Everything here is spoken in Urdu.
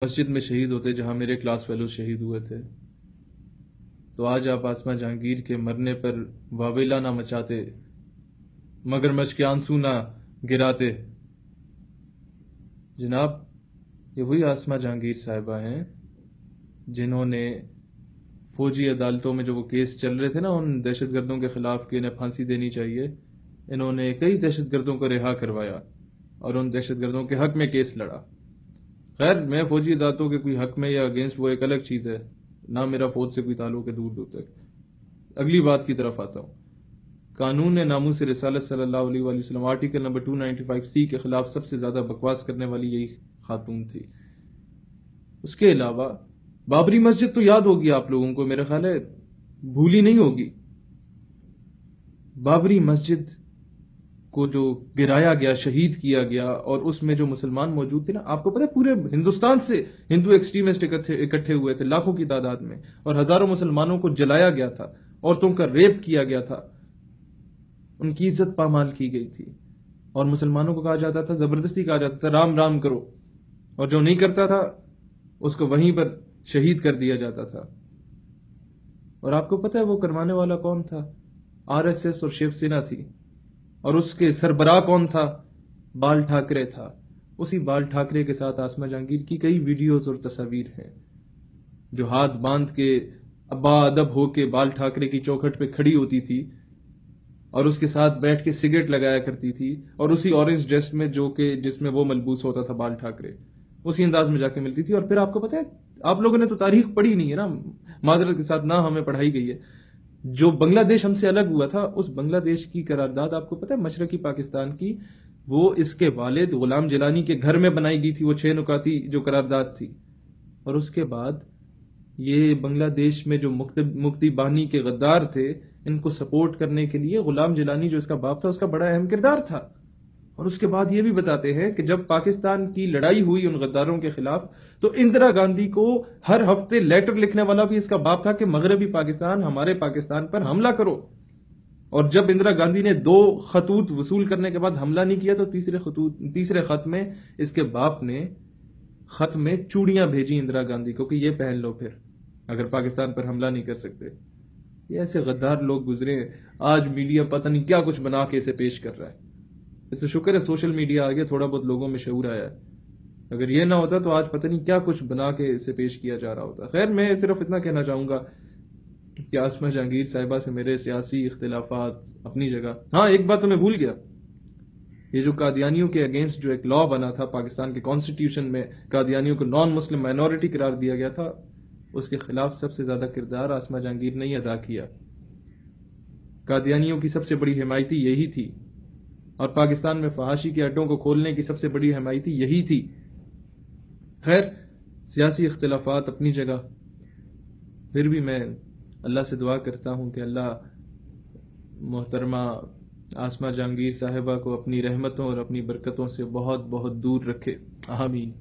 مسجد میں شہید ہوتے جہاں میرے کلاس فیلو شہید ہوئے تھے، تو آج آپ آسمہ جہانگیر کے مرنے پر واویلا نہ مچاتے، مگر مچ کے آنسو نہ گراتے۔ جناب، یہ وہی آسمہ جہانگیر صاحبہ ہیں جنہوں نے فوجی عدالتوں میں جو وہ کیس چل رہے تھے نا ان دہشت گردوں کے خلاف کہ انہیں پھانسی دینی چاہیے، انہوں نے کئی دہشت گردوں کو رہا کروایا اور ان دہشت گردوں کے حق میں کیس لڑا۔ خیر، میں فوجی عدالتوں کے کوئی حق میں یا اگینسٹ وہ ایک الگ چیز ہے، نہ میرا فوج سے کوئی تعلق ہے دور دور تک۔ اگلی بات کی طرف آتا ہوں۔ قانون ناموس رسالت صلی اللہ علیہ وآلہ وسلم آرٹیکل نمبر 295C کے خلاف سب سے زیادہ بکواس کرنے والی یہی خاتون تھی۔ اس کے علاوہ بابری مسجد تو یاد ہوگی آپ لوگوں کو، میرا خیال ہے بھولی نہیں ہوگی۔ بابری مسجد کو جو گرایا گیا، شہید کیا گیا، اور اس میں جو مسلمان موجود تھے نا، آپ کو پتہ ہے پورے ہندوستان سے ہندو ایکسٹریمسٹ اکٹھے ہوئے تھے لاکھوں کی تعداد میں، اور ہزاروں مسلمانوں کو جلایا گیا تھا، عورتوں کا ریپ کیا گیا تھا، ان کی عزت پامال کی گئی تھی، اور مسلمانوں کو کہا جاتا تھا، زبردستی کہا جاتا تھا رام رام کرو، اور جو نہیں کرتا تھا اس کو وہیں پر شہید کر دیا جاتا تھا۔ اور آپ کو پتہ ہے وہ کروانے والا کون تھا؟ RSS اور شیو سینا تھی، اور اس کے سربراہ کون تھا؟ بال ٹھاکرے تھا۔ اسی بال ٹھاکرے کے ساتھ آسمہ جہانگیر کی کئی ویڈیوز اور تصاویر ہیں، جو ہاتھ باندھ کے ابا ادب ہو کے بال ٹھاکرے کی چوکھٹ پہ کھڑی ہوتی تھی اور اس کے ساتھ بیٹھ کے سگریٹ لگایا کرتی تھی، اور اسی اورنج ڈریس میں جس میں وہ ملبوس ہوتا تھا بال ٹھاکرے، اسی انداز میں جا کے ملتی تھی۔ اور پھر آپ کو پتہ ہے، آپ لوگوں نے تو تاریخ پڑھی نہیں ہے نا، معذرت کے ساتھ، نہ ہمیں پڑھائی گئی ہے۔ جو بنگلہ دیش ہم سے الگ ہوا تھا، اس بنگلہ دیش کی قرارداد آپ کو پتہ ہے مشرقی پاکستان کی، وہ اس کے والد غلام جیلانی کے گھر میں بنائی گئی تھی، وہ 6 نکاتی جو قرارداد تھی۔ اور اس کے بعد یہ بنگلہ دیش میں جو مکتی بانی کے غدار تھے، ان کو سپورٹ کرنے کے لیے غلام جیلانی جو اس کا باپ تھا، اس کا بڑا اہم کردار تھا۔ اور اس کے بعد یہ بھی بتاتے ہیں کہ جب پاکستان کی لڑائی ہوئی ان غداروں کے خلاف، تو اندرا گاندھی کو ہر ہفتے لیٹر لکھنے والا بھی اس کا باپ تھا کہ مغربی پاکستان، ہمارے پاکستان پر حملہ کرو۔ اور جب اندرا گاندھی نے 2 خطوط وصول کرنے کے بعد حملہ نہیں کیا، تو تیسرے خط میں اس کے باپ نے خط میں چوڑیاں بھیجی اندرا گاندھی کو کہ یہ پہن لو پھر، اگر پاکستان پر حملہ نہیں کر سکتے۔ یہ ایسے غدار لوگ گزرے ہیں، آج میڈیا پتہ نہیں کیا کچھ بنا کے اسے پیش کر رہا ہے۔ تو شکر ہے سوشل میڈیا آ گیا، تھوڑا بہت لوگوں میں شعور آیا ہے، اگر یہ نہ ہوتا تو آج پتہ نہیں کیا کچھ بنا کے اسے پیش کیا جا رہا ہوتا۔ خیر، میں صرف اتنا کہنا چاہوں گا کہ آسمہ جہانگیر صاحبہ سے میرے سیاسی اختلافات اپنی جگہ۔ ہاں، ایک بات تو میں بھول گیا، یہ جو قادیانیوں کے اگینسٹ جو ایک لا بنا تھا پاکستان کے کانسٹیٹیوشن میں، قادیانیوں کو نان مسلم مائنورٹی قرار دیا گیا تھا، اس کے خلاف سب سے زیادہ کردار آسمہ جہانگیر نے ہی ادا کیا۔ قادیانیوں کی سب سے بڑی حمایتی یہی تھی، اور پاکستان میں فحاشی کے اڈوں کو کھولنے کی سب سے بڑی حمایتی یہی تھی۔ خیر، سیاسی اختلافات اپنی جگہ، پھر بھی میں اللہ سے دعا کرتا ہوں کہ اللہ محترمہ آسمہ جہانگیر صاحبہ کو اپنی رحمتوں اور اپنی برکتوں سے بہت بہت دور رکھے، آمین۔